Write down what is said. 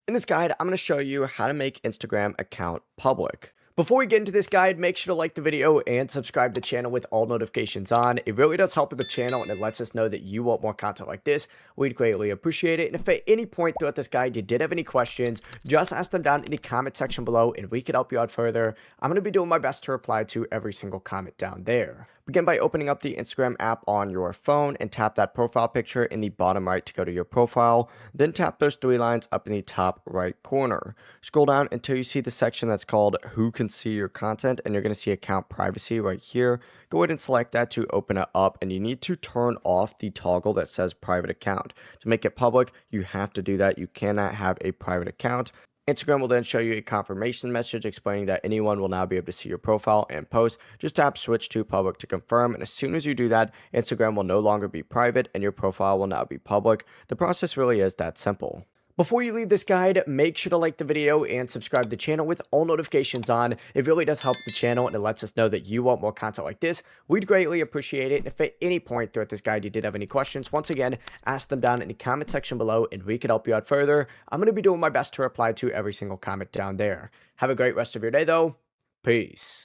In this guide, I'm going to show you how to make Instagram account public. Before we get into this guide, make sure to like the video and subscribe to the channel with all notifications on. It really does help with the channel and it lets us know that you want more content like this. We'd greatly appreciate it. And if at any point throughout this guide you did have any questions, just ask them down in the comment section below and we could help you out further. I'm going to be doing my best to reply to every single comment down there. Begin by opening up the Instagram app on your phone and tap that profile picture in the bottom right to go to your profile. Then tap those three lines up in the top right corner. Scroll down until you see the section that's called Who Can See Your Content, and you're going to see Account Privacy right here. Go ahead and select that to open it up, and you need to turn off the toggle that says Private Account. To make it public, you have to do that. You cannot have a private account. Instagram will then show you a confirmation message explaining that anyone will now be able to see your profile and post. Just tap switch to public to confirm, and as soon as you do that, Instagram will no longer be private and your profile will now be public. The process really is that simple. Before you leave this guide, make sure to like the video and subscribe to the channel with all notifications on. It really does help the channel and it lets us know that you want more content like this. We'd greatly appreciate it. And if at any point throughout this guide you did have any questions, once again, ask them down in the comment section below and we could help you out further. I'm going to be doing my best to reply to every single comment down there. Have a great rest of your day though. Peace.